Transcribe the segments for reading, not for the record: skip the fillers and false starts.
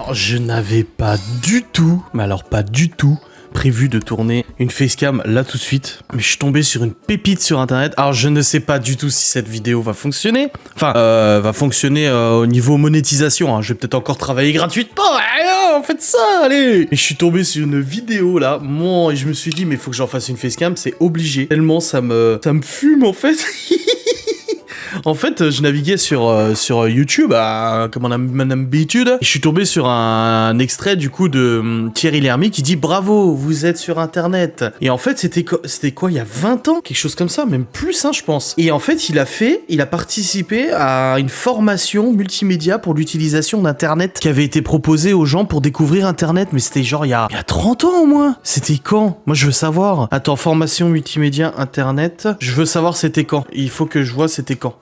Alors, je n'avais pas du tout, mais alors pas du tout, prévu de tourner une facecam là tout de suite. Mais je suis tombé sur une pépite sur internet. Alors, je ne sais pas du tout si cette vidéo va fonctionner. Enfin, va fonctionner au niveau monétisation. Hein. Je vais peut-être encore travailler gratuitement. Allez, faites ça, allez. Et je suis tombé sur une vidéo là. Moi, et je me suis dit, mais il faut que j'en fasse une facecam. C'est obligé. Tellement ça me fume en fait. En fait, je naviguais sur YouTube, comme on a l'habitude, et je suis tombé sur un extrait du coup de Thierry Lhermitte qui dit « Bravo, vous êtes sur Internet ». Et en fait, c'était quoi, il y a 20 ans? Quelque chose comme ça, même plus, hein, je pense. Et en fait, il a participé à une formation multimédia pour l'utilisation d'Internet qui avait été proposée aux gens pour découvrir Internet, mais c'était genre il y a 30 ans au moins. C'était quand? Moi, je veux savoir. Attends, formation multimédia Internet, je veux savoir c'était quand. Il faut que je vois c'était quand.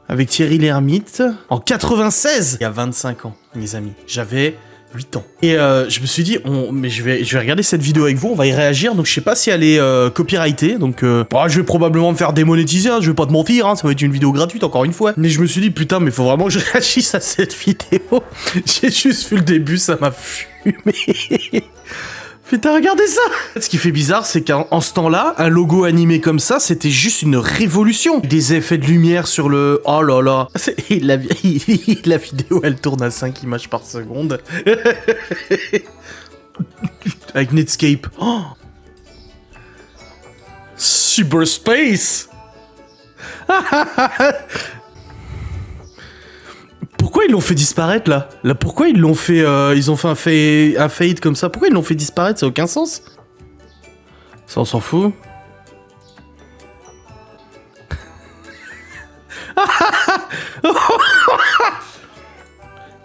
Avec Thierry Lhermitte, en 96, il y a 25 ans, mes amis. J'avais 8 ans. Et je me suis dit, mais je vais regarder cette vidéo avec vous, on va y réagir. Donc je sais pas si elle est copyrightée, donc je vais probablement me faire démonétiser, hein, je vais pas te mentir, hein, ça va être une vidéo gratuite encore une fois. Mais je me suis dit, putain, mais faut vraiment que je réagisse à cette vidéo. J'ai juste vu le début, ça m'a fumé. Putain, regardez ça! Ce qui fait bizarre, c'est qu'en ce temps-là, un logo animé comme ça, c'était juste une révolution. Des effets de lumière sur le... Oh là là. La vidéo, elle tourne à 5 images par seconde. Avec Netscape. Oh. Cyberspace. Pourquoi ils l'ont fait disparaître là? Pourquoi ils l'ont fait ils ont fait un fade comme ça? Pourquoi ils l'ont fait disparaître? Ça n'a aucun sens. Ça, on s'en fout.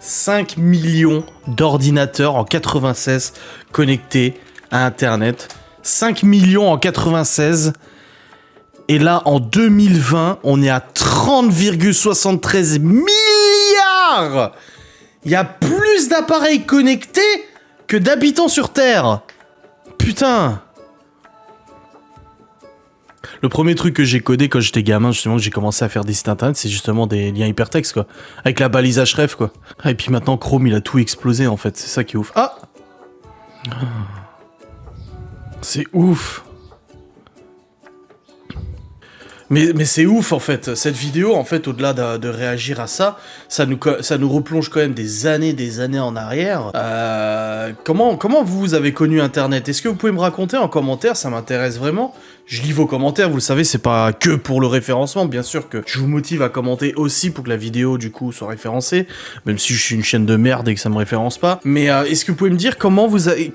« 5 millions d'ordinateurs en 96 connectés à Internet. 5 millions en 96. Et là, en 2020, on est à 30,73 milliards. Il y a plus d'appareils connectés que d'habitants sur Terre. Putain. Le premier truc que j'ai codé quand j'étais gamin, justement, que j'ai commencé à faire des sites internet, c'est justement des liens hypertextes, quoi. Avec la balise href, quoi. Et puis maintenant, Chrome, il a tout explosé, en fait. C'est ça qui est ouf. Ah. C'est ouf. Mais c'est ouf en fait, cette vidéo en fait au-delà de réagir à ça, ça nous replonge quand même des années en arrière. Comment vous avez connu Internet? Est-ce que vous pouvez me raconter en commentaire? Ça m'intéresse vraiment. Je lis vos commentaires, vous le savez, c'est pas que pour le référencement, bien sûr que je vous motive à commenter aussi pour que la vidéo du coup soit référencée, même si je suis une chaîne de merde et que ça me référence pas. Mais est-ce que vous pouvez me dire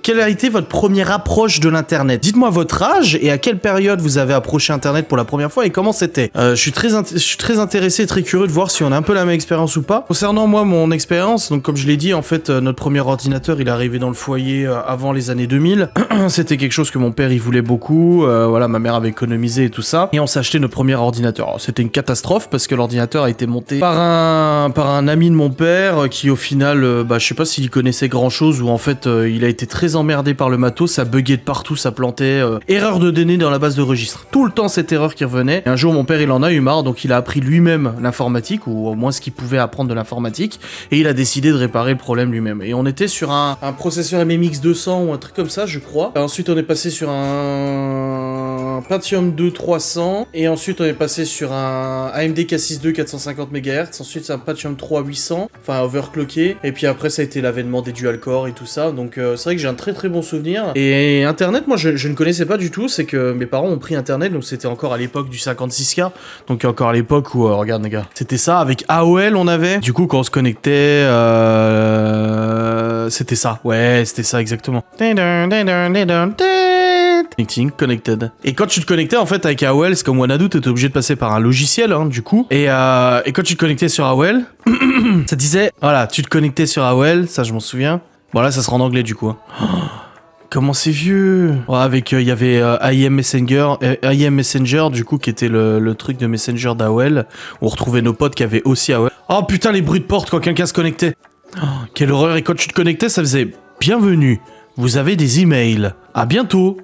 quelle a été votre première approche de l'internet? Dites-moi votre âge et à quelle période vous avez approché internet pour la première fois et comment c'était. Je suis très intéressé et très curieux de voir si on a un peu la même expérience ou pas. Concernant moi, mon expérience, donc comme je l'ai dit, en fait, notre premier ordinateur, il est arrivé dans le foyer avant les années 2000. C'était quelque chose que mon père, il voulait beaucoup. Voilà, ma mère avait économisé et tout ça. Et on s'est acheté notre premier ordinateur. C'était une catastrophe parce que l'ordinateur a été monté par un ami de mon père qui, au final, je sais pas s'il connaissait grand chose ou en fait, il a été très emmerdé par le matos. Ça buguait de partout, ça plantait. Erreur de données dans la base de registre. Tout le temps, cette erreur qui revenait. Et un jour, mon père, il en a eu marre, donc il a appris lui-même l'informatique, ou au moins ce qu'il pouvait apprendre de l'informatique, et il a décidé de réparer le problème lui-même. Et on était sur un processeur MMX 200 ou un truc comme ça, je crois. Et ensuite, on est passé sur un Pentium 2 300, et ensuite on est passé sur un AMD K6 II 450 MHz, ensuite c'est un Pentium 3 800, enfin overclocké, et puis après ça a été l'avènement des dual-core et tout ça, donc c'est vrai que j'ai un très bon souvenir. Et Internet, moi je ne connaissais pas du tout, c'est que mes parents ont pris Internet, donc c'était encore à l'époque du 56K, donc encore à l'époque où, regarde les gars, c'était ça, avec AOL on avait, du coup quand on se connectait, c'était ça, ouais, c'était ça exactement. Connecting, connected. Et quand tu te connectais en fait avec AOL, c'est comme Wanadu, t'étais obligé de passer par un logiciel, hein, du coup. Et quand tu te connectais sur AOL, ça disait, voilà, tu te connectais sur AOL, ça je m'en souviens. Voilà, ça sera en anglais du coup. Oh, comment c'est vieux. Ouais, avec, il y avait IM Messenger, du coup, qui était le truc de Messenger d'AOL. On retrouvait nos potes qui avaient aussi AOL. Oh putain, les bruits de porte quand quelqu'un se connectait. Oh, quelle horreur. Et quand tu te connectais, ça faisait bienvenue. Vous avez des emails. À bientôt.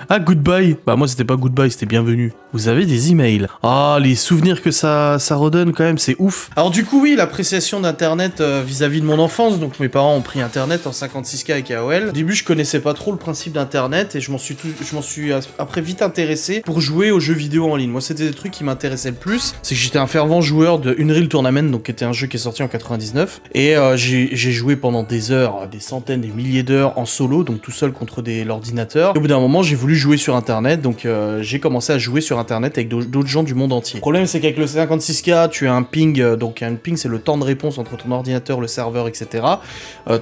Ah, goodbye. Bah moi, c'était pas goodbye, c'était bienvenue. Vous avez des emails. Ah, les souvenirs que ça redonne quand même, c'est ouf. Alors du coup, oui, l'appréciation d'Internet vis-à-vis de mon enfance. Donc mes parents ont pris Internet en 56K avec AOL. Au début, je connaissais pas trop le principe d'Internet et je m'en suis après vite intéressé pour jouer aux jeux vidéo en ligne. Moi, c'était des trucs qui m'intéressaient le plus. C'est que j'étais un fervent joueur de Unreal Tournament, donc qui était un jeu qui est sorti en 99. Et j'ai joué pendant des heures, des centaines, des milliers d'heures en solo, donc tout seul contre l'ordinateur. Et au bout d'un moment, j'ai voulu jouer sur Internet, donc j'ai commencé à jouer sur Internet avec d'autres gens du monde entier. Le problème, c'est qu'avec le 56K, tu as un ping, donc un ping, c'est le temps de réponse entre ton ordinateur, le serveur, etc.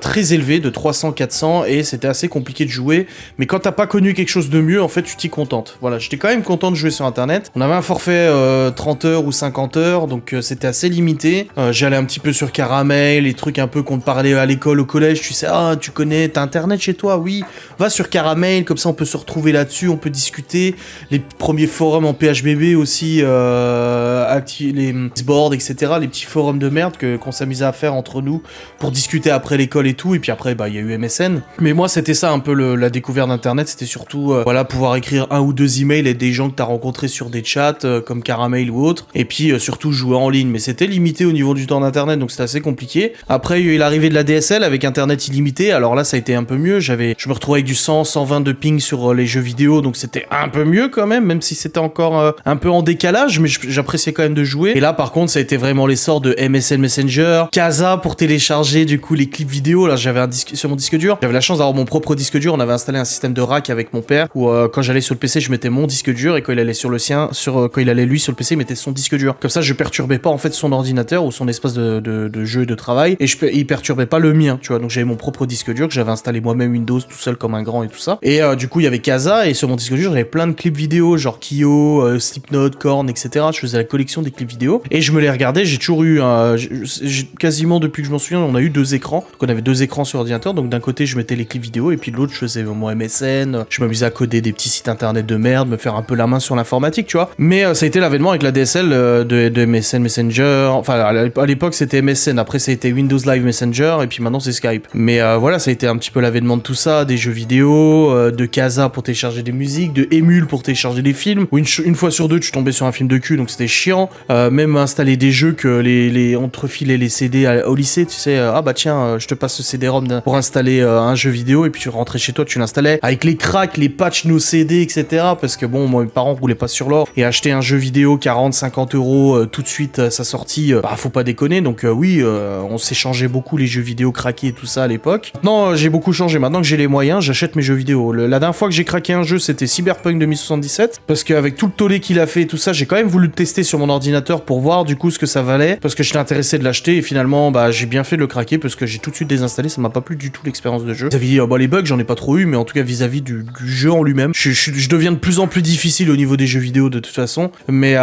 Très élevé, de 300-400, et c'était assez compliqué de jouer. Mais quand t'as pas connu quelque chose de mieux, en fait, tu t'y contentes. Voilà, j'étais quand même content de jouer sur Internet. On avait un forfait 30 heures ou 50 heures, donc c'était assez limité. J'allais un petit peu sur Caramel, les trucs un peu qu'on te parlait à l'école, au collège. Tu sais, ah, tu connais, t'as Internet chez toi? Oui, va sur Caramel, comme ça on peut se retrouver là-dessus, on peut discuter. Les premiers forums en PHBB aussi, les boards, etc. Les petits forums de merde qu'on s'amusait à faire entre nous pour discuter après l'école et tout. Et puis après, bah, il y a eu MSN. Mais moi, c'était ça un peu la découverte d'Internet. C'était surtout, voilà, pouvoir écrire 1 ou 2 emails et des gens que t'as rencontrés sur des chats, comme Caramel ou autre. Et puis, surtout jouer en ligne. Mais c'était limité au niveau du temps d'Internet, donc c'était assez compliqué. Après, il y a eu l'arrivée de la DSL avec Internet illimité. Alors là, ça a été un peu mieux. Je me retrouvais avec du 100, 120 de ping sur les jeux vidéo, donc c'était un peu mieux quand même si c'était encore un peu en décalage, mais j'appréciais quand même de jouer. Et là, par contre, ça a été vraiment l'essor de MSN Messenger, Casa pour télécharger du coup les clips vidéo. Là, j'avais sur mon disque dur. J'avais la chance d'avoir mon propre disque dur. On avait installé un système de rack avec mon père où quand j'allais sur le PC, je mettais mon disque dur et quand il allait sur le sien, quand il allait lui sur le PC, il mettait son disque dur. Comme ça, je perturbais pas en fait son ordinateur ou son espace de jeu et de travail et il perturbait pas le mien, tu vois. Donc j'avais mon propre disque dur que j'avais installé moi-même Windows tout seul comme un grand et tout ça. Et du coup, il y avait Casa et sur mon disque dur, j'avais plein de clips vidéo genre Kyo, Slipknot, Korn, etc. Je faisais la collection des clips vidéo et je me les regardais. J'ai toujours eu quasiment depuis que je m'en souviens, on a eu 2 écrans. Donc on avait 2 écrans sur l'ordinateur. Donc d'un côté, je mettais les clips vidéo et puis de l'autre, je faisais mon MSN. Je m'amusais à coder des petits sites internet de merde, me faire un peu la main sur l'informatique, tu vois. Mais ça a été l'avènement avec la DSL de MSN Messenger. Enfin, à l'époque, c'était MSN. Après, ça a été Windows Live Messenger et puis maintenant, c'est Skype. Mais voilà, ça a été un petit peu l'avènement de tout ça, des jeux vidéo, de Casa pour télécharger des musiques, de Emule pour télécharger des films. Où une fois sur 2, tu tombais sur un film de cul, donc c'était chiant. Même installer des jeux que on te refilait les CD au lycée, tu sais, ah bah tiens, je te passe ce CD-ROM pour installer un jeu vidéo et puis tu rentrais chez toi, tu l'installais avec les cracks, les patchs, nos CD, etc. Parce que bon, moi, mes parents roulaient pas sur l'or et acheter un jeu vidéo 40-50 euros tout de suite à sa sortie, bah faut pas déconner. Donc oui, on s'échangeait beaucoup les jeux vidéo craqués et tout ça à l'époque. Non, j'ai beaucoup changé. Maintenant que j'ai les moyens, j'achète mes jeux vidéo. La dernière fois que j'ai craqué un jeu, c'était Cyberpunk 2077 parce qu'avec tout le tollé qu'il a fait et tout ça, j'ai quand même voulu le tester sur mon ordinateur pour voir du coup ce que ça valait parce que j'étais intéressé de l'acheter et finalement bah j'ai bien fait de le craquer parce que j'ai tout de suite désinstallé, ça m'a pas plu du tout l'expérience de jeu. Vis-à-vis bah, les bugs, j'en ai pas trop eu, mais en tout cas vis-à-vis du jeu en lui-même, je deviens de plus en plus difficile au niveau des jeux vidéo de toute façon. Mais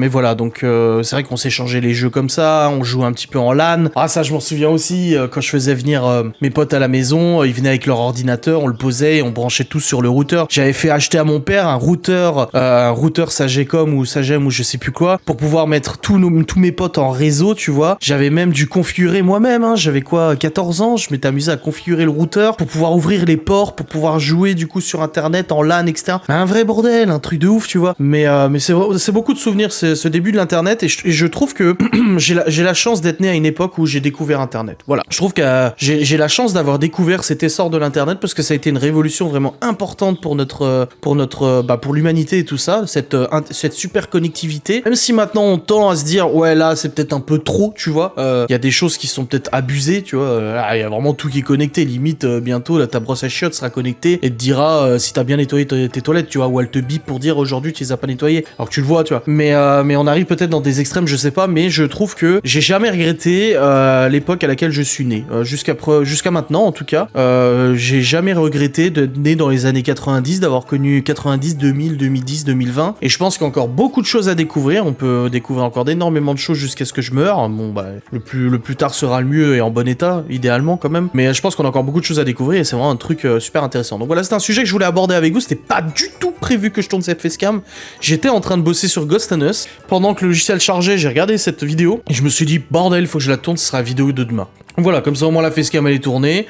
voilà, donc c'est vrai qu'on s'échangeait les jeux comme ça, on jouait un petit peu en LAN. Ah ça je m'en souviens aussi quand je faisais venir mes potes à la maison, ils venaient avec leur ordinateur, on le posait et on branchait tous sur le routeur. J'avais fait acheter à mon père un routeur Sagecom ou Sagem ou je sais plus quoi pour pouvoir mettre tous mes potes en réseau, tu vois. J'avais même dû configurer moi-même, hein. J'avais quoi, 14 ans, je m'étais amusé à configurer le routeur pour pouvoir ouvrir les ports, pour pouvoir jouer du coup sur internet en LAN, etc. Un vrai bordel, un truc de ouf, tu vois. Mais c'est beaucoup de souvenirs, ce début de l'internet et je trouve que j'ai la chance d'être né à une époque où j'ai découvert internet. Voilà. Je trouve que j'ai la chance d'avoir découvert cet essor de l'internet parce que ça a été une révolution vraiment importante pour l'humanité et tout ça, cette super connectivité. Même si maintenant on tend à se dire ouais là c'est peut-être un peu trop, tu vois. Il y a des choses qui sont peut-être abusées, tu vois. Il y a vraiment tout qui est connecté. Limite bientôt là, ta brosse à chiottes sera connectée et te dira si t'as bien nettoyé tes toilettes, tu vois. Ou elle te bip pour dire aujourd'hui tu les as pas nettoyées. Alors que tu le vois, tu vois. Mais on arrive peut-être dans des extrêmes, je sais pas. Mais je trouve que j'ai jamais regretté l'époque à laquelle je suis né. Jusqu'à maintenant en tout cas, j'ai jamais regretté d'être né dans les années 90, d'avoir connu 90, 2000, 2010, 2020. Et je pense qu'il y a encore beaucoup de choses à découvrir. On peut découvrir encore énormément de choses jusqu'à ce que je meure. Bon bah le plus tard sera le mieux et en bon état, idéalement quand même. Mais je pense qu'on a encore beaucoup de choses à découvrir et c'est vraiment un truc super intéressant. Donc voilà, c'est un sujet que je voulais aborder avec vous. C'était pas du tout prévu que je tourne cette facecam. J'étais en train de bosser sur Ghost and Us. Pendant que le logiciel chargeait, j'ai regardé cette vidéo et je me suis dit bordel, faut que je la tourne, ce sera la vidéo de demain. Voilà, comme ça au moins la facecam elle est tournée.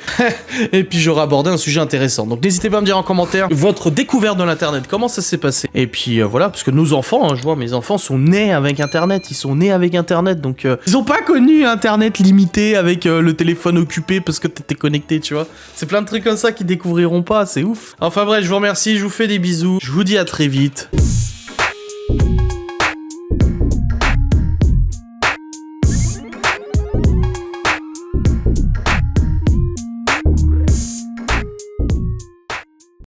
Et puis j'aurai abordé un sujet intéressant. Donc n'hésitez pas à me dire en commentaire votre découverte de l'internet, comment ça s'est passé. Et puis voilà, parce que nos enfants, hein, je vois mes enfants sont nés avec internet, ils sont nés avec internet, donc ils ont pas connu internet limité avec le téléphone occupé parce que t'étais connecté, tu vois. C'est plein de trucs comme ça qu'ils découvriront pas, c'est ouf. Enfin bref, je vous remercie, je vous fais des bisous, je vous dis à très vite.